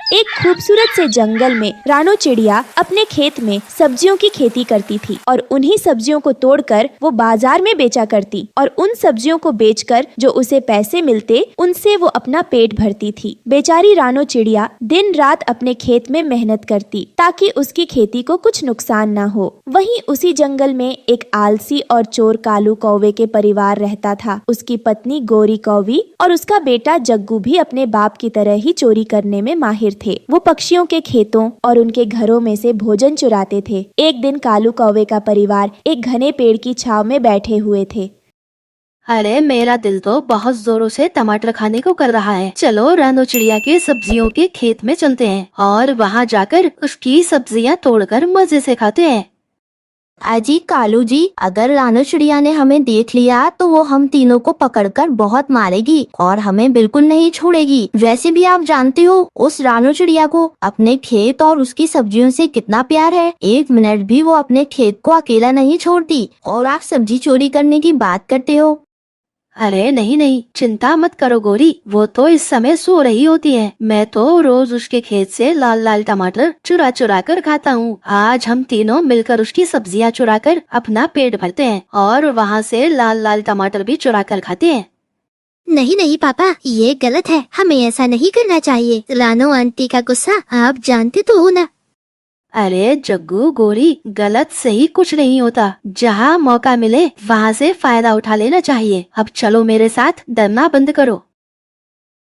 एक खूबसूरत से जंगल में रानो चिड़िया अपने खेत में सब्जियों की खेती करती थी और उन्हीं सब्जियों को तोड़कर वो बाजार में बेचा करती और उन सब्जियों को बेचकर जो उसे पैसे मिलते उनसे वो अपना पेट भरती थी। बेचारी रानो चिड़िया दिन रात अपने खेत में मेहनत करती ताकि उसकी खेती को कुछ नुकसान न हो। वहीं उसी जंगल में एक आलसी और चोर कालू कौवे के परिवार रहता था। उसकी पत्नी गोरी कौवी और उसका बेटा जग्गू भी अपने बाप की तरह ही चोरी करने में माहिर थे। वो पक्षियों के खेतों और उनके घरों में से भोजन चुराते थे। एक दिन कालू कौवे का परिवार एक घने पेड़ की छाव में बैठे हुए थे। अरे मेरा दिल तो बहुत जोरों से टमाटर खाने को कर रहा है। चलो रानो चिड़िया के सब्जियों के खेत में चलते हैं और वहाँ जाकर उसकी सब्जियाँ तोड़कर मजे से खाते हैं। अजी कालू जी, अगर रानो चिड़िया ने हमें देख लिया तो वो हम तीनों को पकड़कर बहुत मारेगी और हमें बिल्कुल नहीं छोड़ेगी। वैसे भी आप जानते हो उस रानो चिड़िया को अपने खेत और उसकी सब्जियों से कितना प्यार है। एक मिनट भी वो अपने खेत को अकेला नहीं छोड़ती और आप सब्जी चोरी करने की बात करते हो। अरे नहीं नहीं, चिंता मत करो गोरी, वो तो इस समय सो रही होती है। मैं तो रोज उसके खेत से लाल लाल टमाटर चुरा चुरा कर खाता हूँ। आज हम तीनों मिलकर उसकी सब्जियाँ चुरा कर अपना पेट भरते हैं और वहाँ से लाल लाल टमाटर भी चुरा कर खाते हैं। नहीं नहीं पापा, ये गलत है। हमें ऐसा नहीं करना चाहिए। रानो आंटी का गुस्सा आप जानते तो हो ना। अरे जग्गू गोरी, गलत सही कुछ नहीं होता। जहाँ मौका मिले वहाँ से फायदा उठा लेना चाहिए। अब चलो मेरे साथ, डरना बंद करो।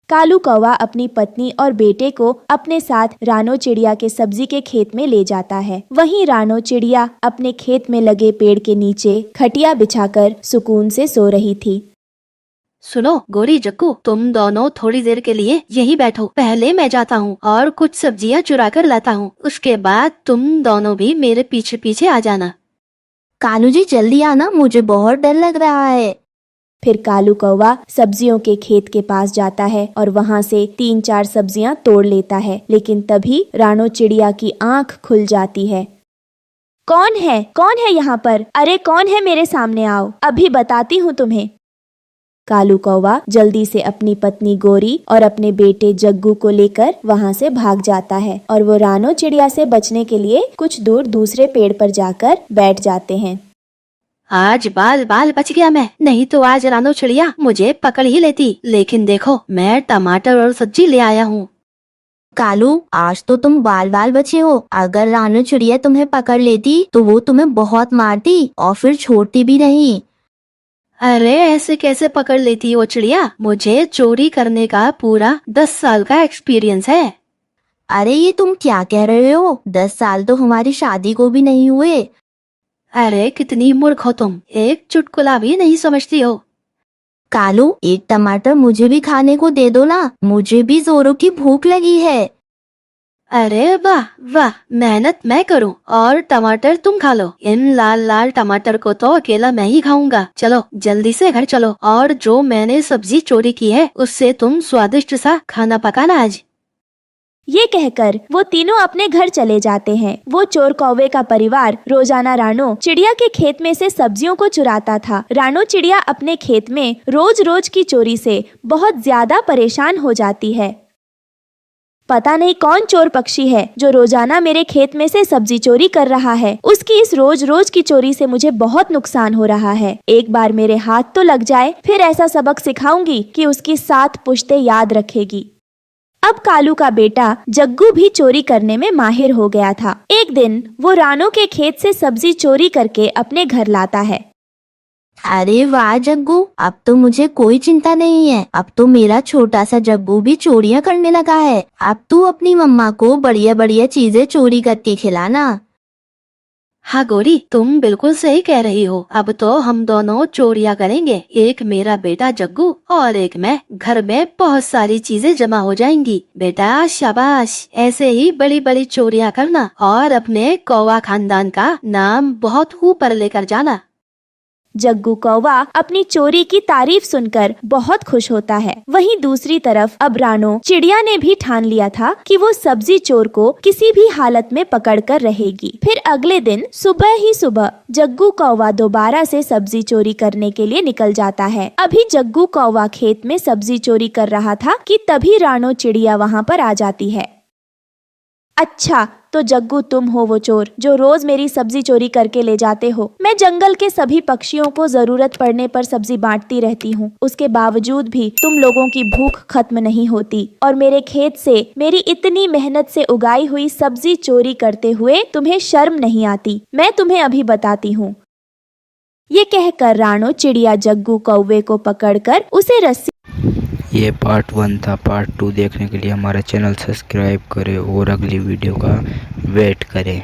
कालू कौवा अपनी पत्नी और बेटे को अपने साथ रानो चिड़िया के सब्जी के खेत में ले जाता है। वहीं रानो चिड़िया अपने खेत में लगे पेड़ के नीचे खटिया बिछाकर सुकून से सो रही थी। सुनो गोरी जग्गू, तुम दोनों थोड़ी देर के लिए यही बैठो। पहले मैं जाता हूँ और कुछ सब्जियाँ चुरा कर लाता हूँ। उसके बाद तुम दोनों भी मेरे पीछे पीछे आ जाना। कालू जी जल्दी आना, मुझे बहुत डर लग रहा है। फिर कालू कौवा सब्जियों के खेत के पास जाता है और वहाँ से 3-4 सब्जियाँ तोड़ लेता है। लेकिन तभी रानो चिड़िया की आंख खुल जाती है। कौन है यहाँ पर? अरे कौन है? मेरे सामने आओ, अभी बताती हूँ तुम्हें। कालू कौवा जल्दी से अपनी पत्नी गोरी और अपने बेटे जग्गू को लेकर वहाँ से भाग जाता है और वो रानो चिड़िया से बचने के लिए कुछ दूर दूसरे पेड़ पर जाकर बैठ जाते हैं। आज बाल बाल बच गया मैं, नहीं तो आज रानो चिड़िया मुझे पकड़ ही लेती। लेकिन देखो, मैं टमाटर और सब्जी ले आया हूँ। कालू, आज तो तुम बाल बाल बचे हो। अगर रानो चिड़िया तुम्हें पकड़ लेती तो वो तुम्हें बहुत मारती और फिर छोड़ती भी नहीं। अरे ऐसे कैसे पकड़ लेती वो चिड़िया? मुझे चोरी करने का पूरा 10 साल का एक्सपीरियंस है। अरे ये तुम क्या कह रहे हो? 10 साल तो हमारी शादी को भी नहीं हुए। अरे कितनी मूर्ख हो तुम, एक चुटकुला भी नहीं समझती हो। कालू, एक टमाटर मुझे भी खाने को दे दो ना, मुझे भी जोरों की भूख लगी है। अरे वाह वाह, मेहनत मैं करूं और टमाटर तुम खा लो। इन लाल लाल टमाटर को तो अकेला मैं ही खाऊंगा। चलो जल्दी से घर चलो और जो मैंने सब्जी चोरी की है उससे तुम स्वादिष्ट सा खाना पकाना आज। ये कहकर वो तीनों अपने घर चले जाते हैं। वो चोर कौवे का परिवार रोजाना रानो चिड़िया के खेत में से सब्जियों को चुराता था। रानो चिड़िया अपने खेत में रोज रोज की चोरी से बहुत ज्यादा परेशान हो जाती है। पता नहीं कौन चोर पक्षी है जो रोजाना मेरे खेत में से सब्जी चोरी कर रहा है। उसकी इस रोज रोज की चोरी से मुझे बहुत नुकसान हो रहा है। एक बार मेरे हाथ तो लग जाए, फिर ऐसा सबक सिखाऊंगी कि उसकी 7 पुश्तें याद रखेगी। अब कालू का बेटा जग्गू भी चोरी करने में माहिर हो गया था। एक दिन वो रानो के खेत से सब्जी चोरी करके अपने घर लाता है। अरे वाह जग्गू, अब तो मुझे कोई चिंता नहीं है। अब तो मेरा छोटा सा जग्गू भी चोरियां करने लगा है। अब तू अपनी मम्मा को बढ़िया बढ़िया चीजें चोरी करके खिलाना। हाँ गोरी, तुम बिल्कुल सही कह रही हो। अब तो हम दोनों चोरियां करेंगे, एक मेरा बेटा जग्गू और एक मैं। घर में बहुत सारी चीजें जमा हो जाएंगी। बेटा शाबाश, ऐसे ही बड़ी बड़ी चोरियां करना और अपने कौवा खानदान का नाम बहुत ऊपर लेकर जाना। जग्गू कौवा अपनी चोरी की तारीफ सुनकर बहुत खुश होता है। वहीं दूसरी तरफ अब रानो चिड़िया ने भी ठान लिया था कि वो सब्जी चोर को किसी भी हालत में पकड़ कर रहेगी। फिर अगले दिन सुबह ही सुबह जग्गू कौवा दोबारा से सब्जी चोरी करने के लिए निकल जाता है। अभी जग्गू कौवा खेत में सब्जी चोरी कर रहा था कि तभी रानो चिड़िया वहाँ पर आ जाती है। अच्छा, तो जग्गू तुम हो वो चोर जो रोज मेरी सब्जी चोरी करके ले जाते हो। मैं जंगल के सभी पक्षियों को जरूरत पड़ने पर सब्जी बांटती रहती हूँ, उसके बावजूद भी तुम लोगों की भूख खत्म नहीं होती और मेरे खेत से मेरी इतनी मेहनत से उगाई हुई सब्जी चोरी करते हुए तुम्हें शर्म नहीं आती। मैं तुम्हें अभी बताती हूँ। ये कहकर राणो चिड़िया जग्गू कौवे को पकड़कर उसे रस्सी। ये पार्ट 1 था। पार्ट 2 देखने के लिए हमारा चैनल सब्सक्राइब करें और अगली वीडियो का वेट करें।